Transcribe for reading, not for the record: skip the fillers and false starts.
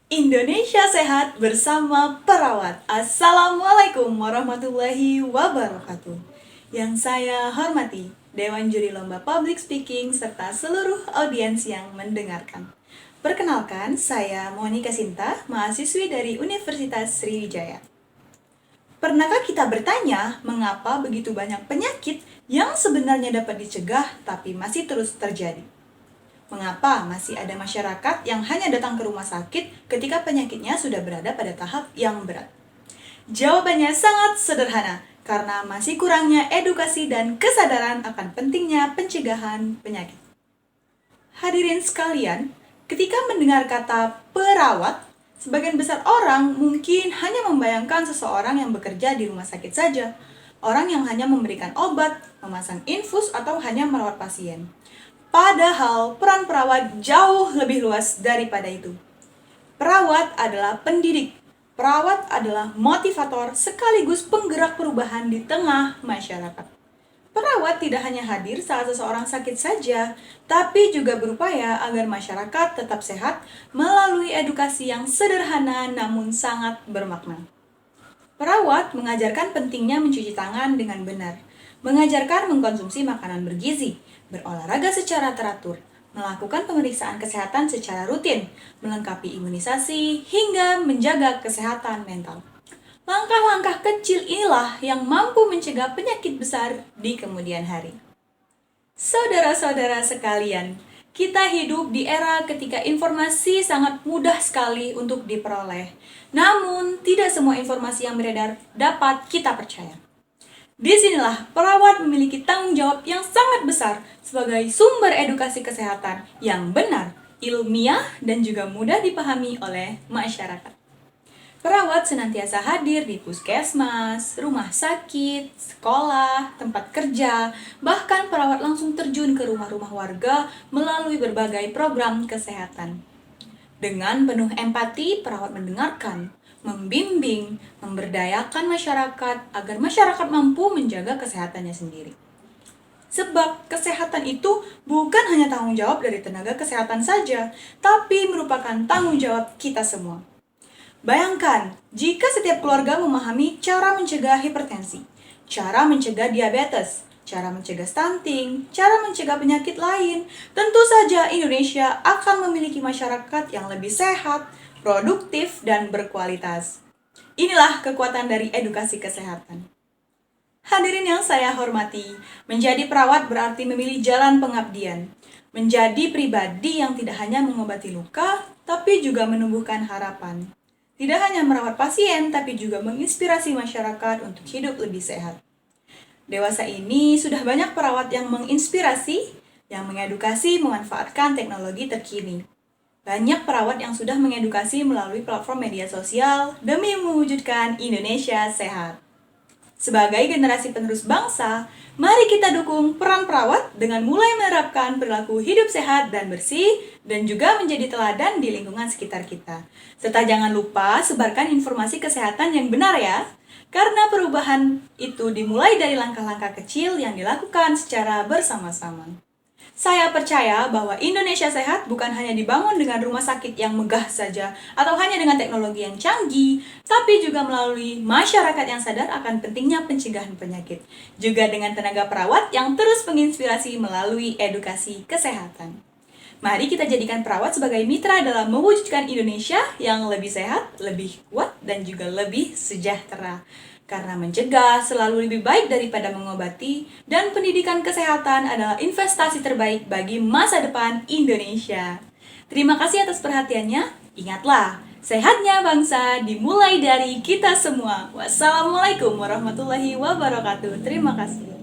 Indonesia Sehat bersama Perawat. Assalamualaikum warahmatullahi wabarakatuh. Yang saya hormati, Dewan Juri Lomba Public Speaking serta seluruh audiens yang mendengarkan. Perkenalkan, saya Monica Sinta, mahasiswi dari Universitas Sriwijaya. Pernahkah kita bertanya mengapa begitu banyak penyakit yang sebenarnya dapat dicegah tapi masih terus terjadi? Mengapa masih ada masyarakat yang hanya datang ke rumah sakit ketika penyakitnya sudah berada pada tahap yang berat? Jawabannya sangat sederhana, karena masih kurangnya edukasi dan kesadaran akan pentingnya pencegahan penyakit. Hadirin sekalian, ketika mendengar kata perawat, sebagian besar orang mungkin hanya membayangkan seseorang yang bekerja di rumah sakit saja. Orang yang hanya memberikan obat, memasang infus, atau hanya merawat pasien. Padahal peran perawat jauh lebih luas daripada itu. Perawat adalah pendidik, perawat adalah motivator sekaligus penggerak perubahan di tengah masyarakat. Perawat tidak hanya hadir saat seseorang sakit saja, tapi juga berupaya agar masyarakat tetap sehat melalui edukasi yang sederhana namun sangat bermakna. Perawat mengajarkan pentingnya mencuci tangan dengan benar, mengajarkan mengkonsumsi makanan bergizi, berolahraga secara teratur, melakukan pemeriksaan kesehatan secara rutin, melengkapi imunisasi, hingga menjaga kesehatan mental. Langkah-langkah kecil inilah yang mampu mencegah penyakit besar di kemudian hari. Saudara-saudara sekalian, kita hidup di era ketika informasi sangat mudah sekali untuk diperoleh. Namun, tidak semua informasi yang beredar dapat kita percaya. Disinilah perawat memiliki tanggung jawab yang sangat besar sebagai sumber edukasi kesehatan yang benar, ilmiah, dan juga mudah dipahami oleh masyarakat. Perawat senantiasa hadir di puskesmas, rumah sakit, sekolah, tempat kerja, bahkan perawat langsung terjun ke rumah-rumah warga melalui berbagai program kesehatan. Dengan penuh empati, perawat mendengarkan, membimbing, memberdayakan masyarakat agar masyarakat mampu menjaga kesehatannya sendiri. Sebab kesehatan itu bukan hanya tanggung jawab dari tenaga kesehatan saja, tapi merupakan tanggung jawab kita semua. Bayangkan, jika setiap keluarga memahami cara mencegah hipertensi, cara mencegah diabetes, cara mencegah stunting, cara mencegah penyakit lain, tentu saja Indonesia akan memiliki masyarakat yang lebih sehat, produktif, dan berkualitas. Inilah kekuatan dari edukasi kesehatan. Hadirin yang saya hormati, menjadi perawat berarti memilih jalan pengabdian. Menjadi pribadi yang tidak hanya mengobati luka, tapi juga menumbuhkan harapan. Tidak hanya merawat pasien, tapi juga menginspirasi masyarakat untuk hidup lebih sehat. Dewasa ini sudah banyak perawat yang menginspirasi, yang mengedukasi memanfaatkan teknologi terkini. Banyak perawat yang sudah mengedukasi melalui platform media sosial demi mewujudkan Indonesia sehat. Sebagai generasi penerus bangsa, mari kita dukung peran perawat dengan mulai menerapkan perilaku hidup sehat dan bersih dan juga menjadi teladan di lingkungan sekitar kita. Serta jangan lupa sebarkan informasi kesehatan yang benar ya, karena perubahan itu dimulai dari langkah-langkah kecil yang dilakukan secara bersama-sama. Saya percaya bahwa Indonesia sehat bukan hanya dibangun dengan rumah sakit yang megah saja atau hanya dengan teknologi yang canggih, tapi juga melalui masyarakat yang sadar akan pentingnya pencegahan penyakit. Juga dengan tenaga perawat yang terus menginspirasi melalui edukasi kesehatan. Mari kita jadikan perawat sebagai mitra dalam mewujudkan Indonesia yang lebih sehat, lebih kuat, dan juga lebih sejahtera. Karena mencegah selalu lebih baik daripada mengobati, dan pendidikan kesehatan adalah investasi terbaik bagi masa depan Indonesia. Terima kasih atas perhatiannya. Ingatlah, sehatnya bangsa dimulai dari kita semua. Wassalamualaikum warahmatullahi wabarakatuh. Terima kasih.